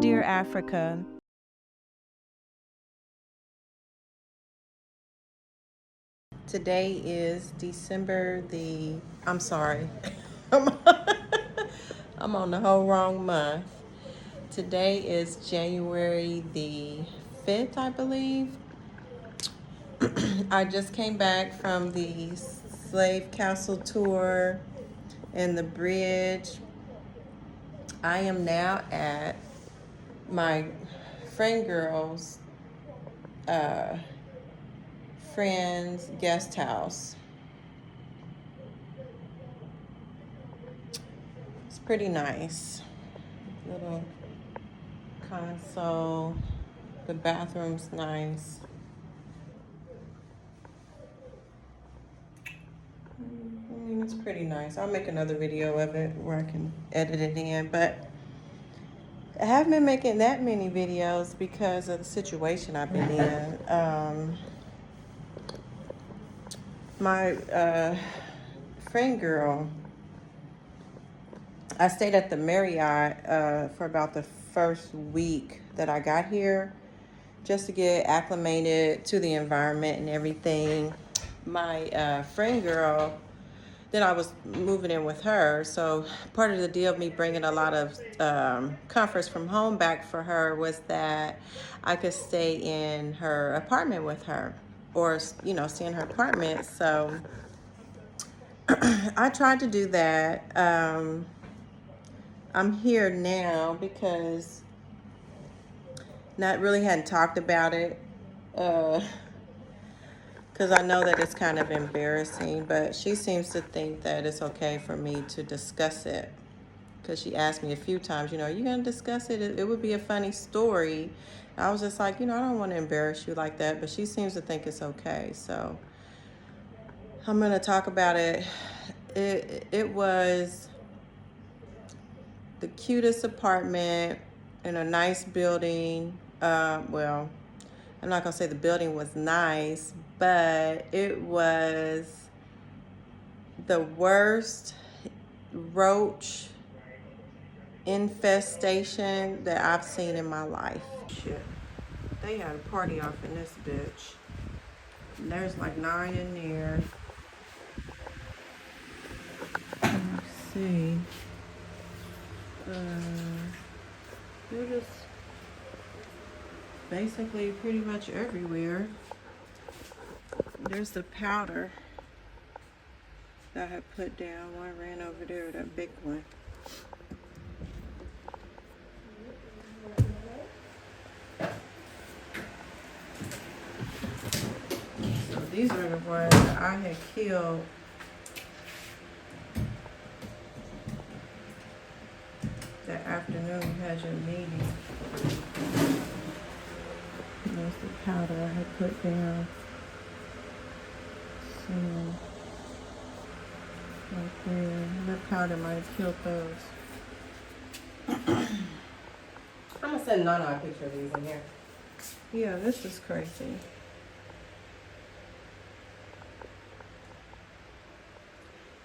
Dear Africa, today is December the, I'm sorry, I'm on the whole wrong month. Today is January the 5th, I believe. I just came back from the Slave Castle tour and the bridge. I am now at my friend girl's friend's guest house. It's pretty nice. Little console. The bathroom's nice. I mean, it's pretty nice. I'll make another video of it where I can edit it in, but I haven't been making that many videos because of the situation I've been in. My friend girl, I stayed at the Marriott for about the first week that I got here, just to get acclimated to the environment and everything. My friend girl, then I was moving in with her, so part of the deal of me bringing a lot of comforts from home back for her was that I could stay in her apartment with her, or stay in her apartment. So I tried to do that. I'm here now because not really hadn't talked about it, because I know that it's kind of embarrassing, but she seems to think that it's okay for me to discuss it, because she asked me a few times, are you going to discuss it? It would be a funny story. I was just like, I don't want to embarrass you like that, but she seems to think it's okay. So I'm going to talk about it. It was the cutest apartment in a nice building. Well, I'm not going to say the building was nice, but it was the worst roach infestation that I've seen in my life. Shit. They had a party off in this bitch. And there's like 9 in there. Let's see. They're just basically pretty much everywhere. There's the powder that I had put down. One ran over there, that big one. So these are the ones that I had killed that afternoon we had your meeting. There's the powder I had put down. So, right there. That powder might have killed those. I'm gonna send Nana a picture of these in here. Yeah, this is crazy.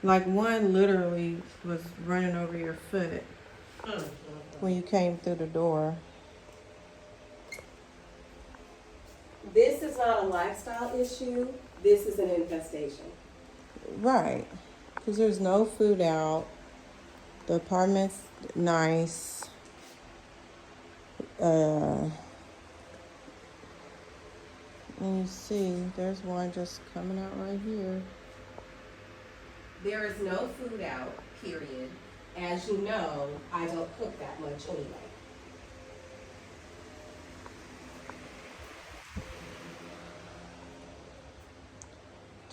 Like one literally was running over your foot when you came through the door. This is not a lifestyle issue. This is an infestation. Right. Because there's no food out. The apartment's nice. And you see, there's one just coming out right here. There is no food out, period. As you know, I don't cook that much anyway.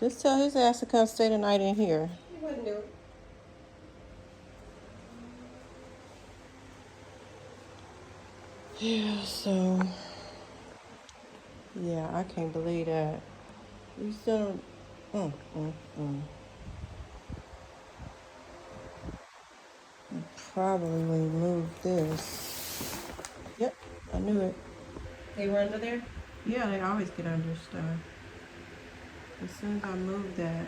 Just tell his ass to come stay the night in here. He wouldn't do it. Yeah, so... yeah, I can't believe that. You still... Probably remove this. Yep, I knew it. They were under there? Yeah, they always get under stuff. As soon as I move that.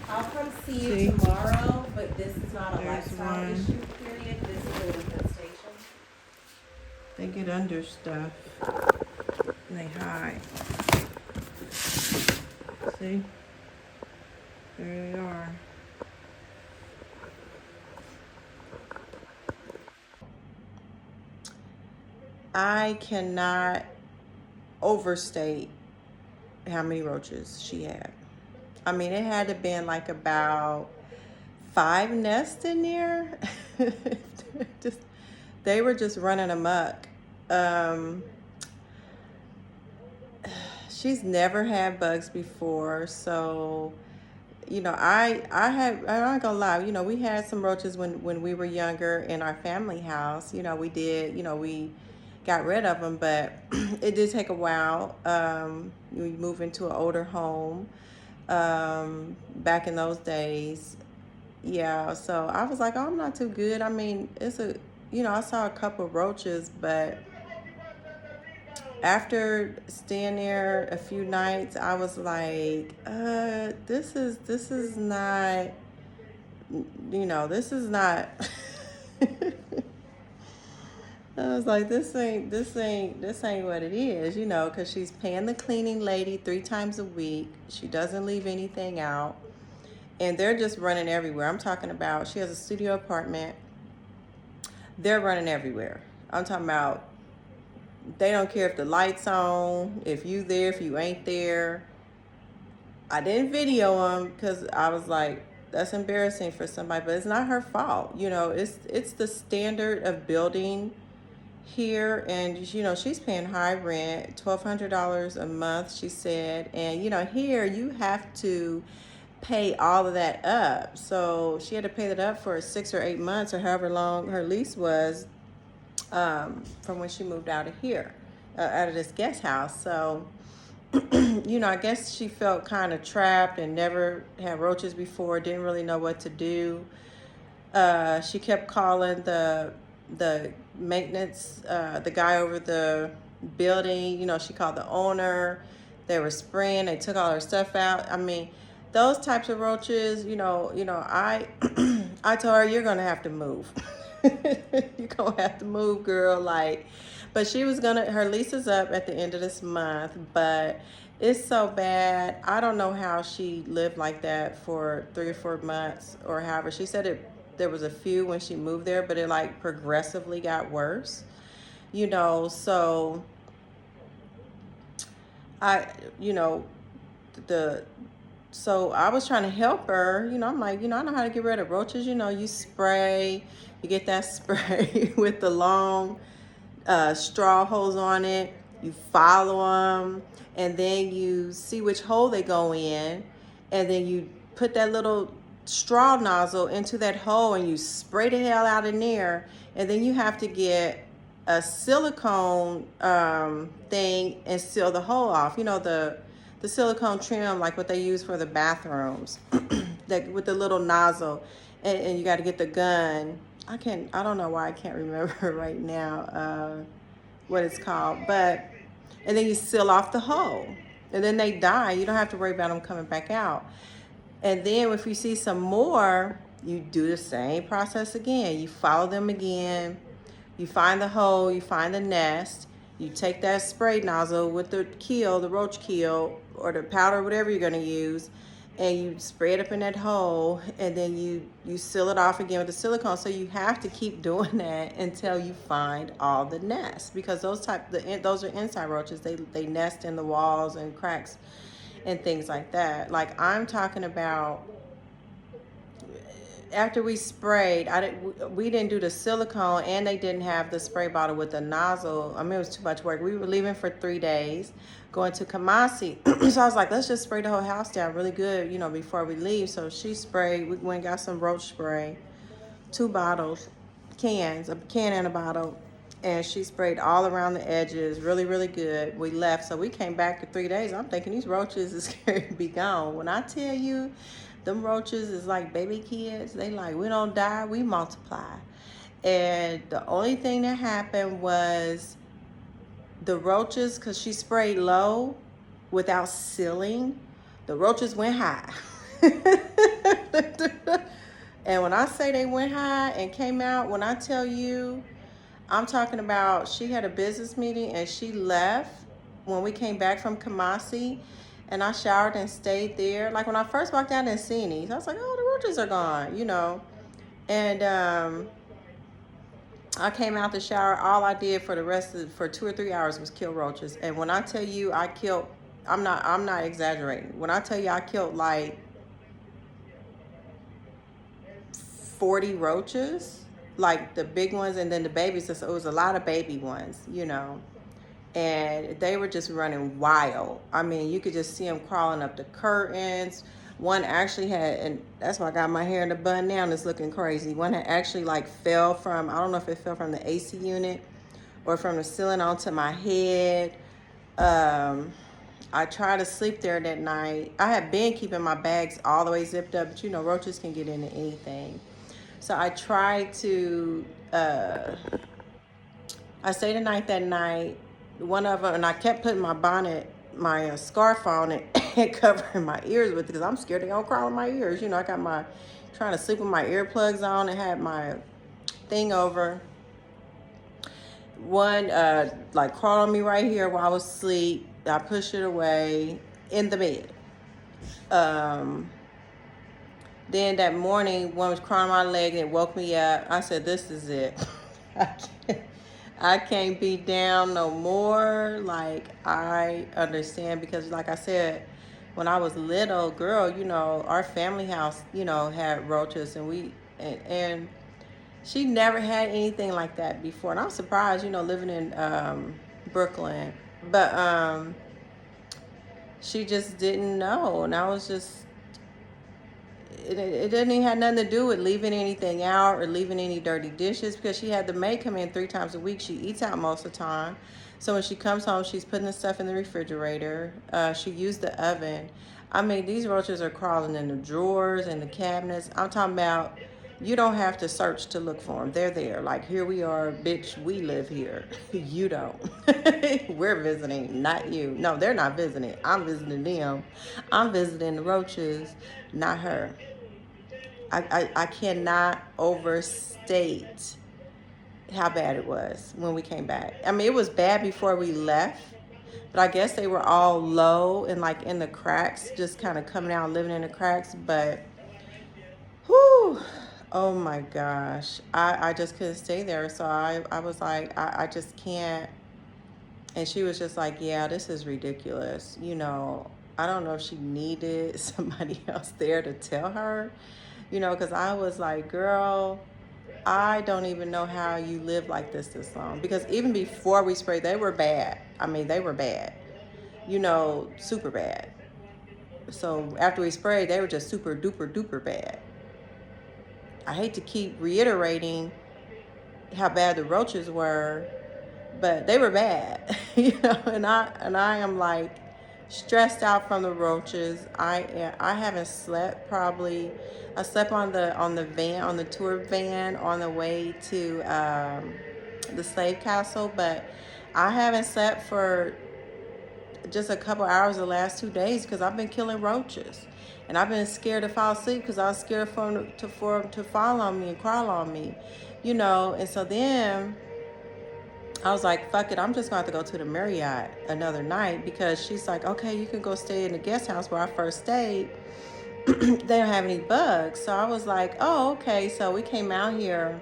I'll come see you tomorrow, but this is not a There's lifestyle one. issue, period. This is an infestation. get under stuff and they hide. See? There they are. I cannot overstate how many roaches she had. I mean, it had to been like about 5 nests in there. Just, they were just running amok. She's never had bugs before, so I'm not gonna lie, we had some roaches when we were younger in our family house. We got rid of them, but it did take a while. We moved into an older home back in those days. Yeah, so I was like, oh, I'm not too good. I mean, I saw a couple roaches, but after staying there a few nights, I was like, this is not, this is not. I was like, this ain't what it is, because she's paying the cleaning lady 3 times a week. She doesn't leave anything out, and they're just running everywhere. I'm talking about, she has a studio apartment. They're running everywhere. I'm talking about, they don't care if the light's on, if you there, if you ain't there. I didn't video them because I was like, that's embarrassing for somebody, but it's not her fault. It's the standard of building here, and she's paying high rent, $1,200 a month, she said, and here you have to pay all of that up. So she had to pay that up for 6 or 8 months or however long her lease was, from when she moved out of here, out of this guest house. So, I guess she felt kind of trapped and never had roaches before, didn't really know what to do. She kept calling the maintenance, the guy over the building. She called the owner. They were spraying. They took all her stuff out. I mean, those types of roaches, I I told her, you're gonna have to move. You're gonna have to move, girl. But she was her lease is up at the end of this month, but it's so bad. I don't know how she lived like that for 3 or 4 months or however. She said there was a few when she moved there, but it progressively got worse. So I, so I was trying to help her. I'm like, I know how to get rid of roaches. You spray, you get that spray with the long straw hose on it. You follow them, and then you see which hole they go in, and then you put that little straw nozzle into that hole, and you spray the hell out in there. And then you have to get a silicone thing and seal the hole off. The silicone trim, like what they use for the bathrooms, with the little nozzle, and you got to get the gun. I don't know why I can't remember right now what it's called, and then you seal off the hole, and then they die. You don't have to worry about them coming back out. And then if you see some more, you do the same process again. You follow them again. You find the hole, you find the nest. You take that spray nozzle with the roach kill, or the powder, whatever you're going to use, and you spray it up in that hole, and then you seal it off again with the silicone. So you have to keep doing that until you find all the nests, because those are inside roaches. They nest in the walls and cracks and things like that. Like I'm talking about, after we sprayed, we didn't do the silicone, and they didn't have the spray bottle with the nozzle. I mean, it was too much work. We were leaving for 3 days, going to Kamasi. So I was like, let's just spray the whole house down really good, before we leave. So she sprayed. We went and got some roach spray, 2 bottles, cans, a can and a bottle, and she sprayed all around the edges, really, really good. We left, so we came back to 3 days. I'm thinking these roaches is going to be gone. When I tell you, them roaches is like baby kids. They we don't die, we multiply. And the only thing that happened was the roaches, because she sprayed low without sealing, the roaches went high. And when I say they went high and came out, when I tell you, I'm talking about she had a business meeting and she left when we came back from Kamasi, and I showered and stayed there. Like when I first walked out, I didn't see any. So I was like, oh, the roaches are gone, you know. And I came out the shower. All I did for the rest of for 2 or 3 hours was kill roaches. And when I tell you I killed, I'm not exaggerating. When I tell you I killed like 40 roaches, like the big ones, and then the babies. So it was a lot of baby ones, you know. And they were just running wild. I mean, you could just see them crawling up the curtains. One actually had, and that's why I got my hair in a bun now and it's looking crazy. One had actually like fell from, I don't know if it fell from the AC unit or from the ceiling onto my head. I tried to sleep there that night. I had been keeping my bags all the way zipped up, but you know, roaches can get into anything. So I tried to, I stayed the night that night. One of them, and I kept putting my bonnet, my scarf on it and covering my ears with it because I'm scared they're gonna crawl in my ears. You know, I got my, trying to sleep with my earplugs on and had my thing over. One like crawled on me right here while I was asleep. I pushed it away in the bed. Then that morning, one was crawling on my leg and it woke me up. I said, this is it. I can't be down no more. Like, I understand because like I said, when I was little girl, you know, our family house, you know, had roaches and she never had anything like that before. And I'm surprised, you know, living in Brooklyn. But she just didn't know. And I was just, it didn't even have nothing to do with leaving anything out or leaving any dirty dishes because she had the maid come in 3 times a week. She eats out most of the time. So when she comes home, she's putting the stuff in the refrigerator. She used the oven. I mean, these roaches are crawling in the drawers and the cabinets. I'm talking about you don't have to search to look for them. They're there. Like, here we are, bitch, we live here. You don't. We're visiting, not you. No, they're not visiting. I'm visiting them. I'm visiting the roaches, not her. I cannot overstate how bad it was when we came back. I mean, it was bad before we left, but I guess they were all low and like in the cracks, just kind of coming out, living in the cracks. But, whew, oh my gosh, I just couldn't stay there. So I was like, I just can't. And she was just like, yeah, this is ridiculous. You know, I don't know if she needed somebody else there to tell her, you know, because I was like, girl, I don't even know how you live like this long. Because even before we sprayed, they were bad. I mean, they were bad, you know, super bad. So after we sprayed, they were just super duper duper bad. I hate to keep reiterating how bad the roaches were, but they were bad, you know. And I am like stressed out from the roaches. I haven't slept probably. I slept on the van, on the tour van on the way to the slave castle, but I haven't slept for just a couple hours the last 2 days because I've been killing roaches. And I've been scared to fall asleep because I was scared for them to fall on me and crawl on me, you know. And so then I was like, fuck it, I'm just going to have to go to the Marriott another night because she's like, okay, you can go stay in the guest house where I first stayed. They don't have any bugs. So I was like, oh, okay. So we came out here,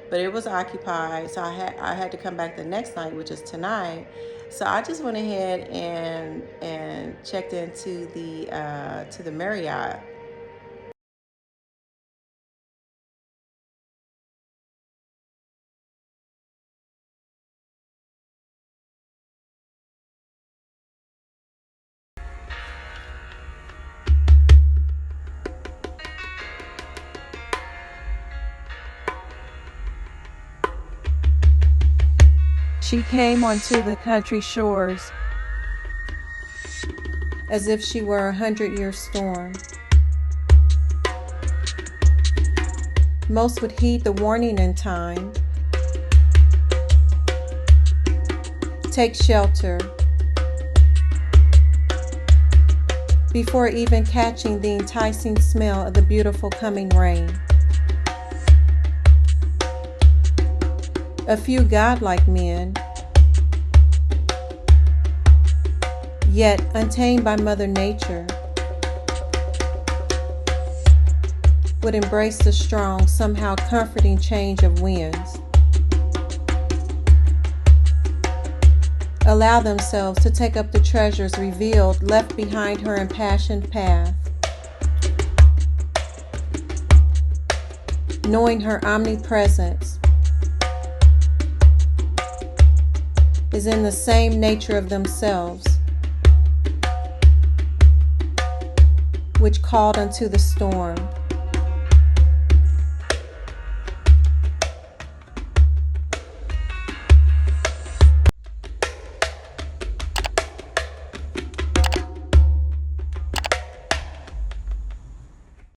but it was occupied. So I had to come back the next night, which is tonight. So I just went ahead and checked into the Marriott. She came onto the country shores As if she were a 100-year storm. Most would heed the warning in time. Take shelter before even catching the enticing smell of the beautiful coming rain. A few godlike men, yet untamed by Mother Nature, would embrace the strong, somehow comforting change of winds. Allow themselves to take up the treasures revealed, left behind her impassioned path. Knowing her omnipresence is in the same nature of themselves, which called unto the storm.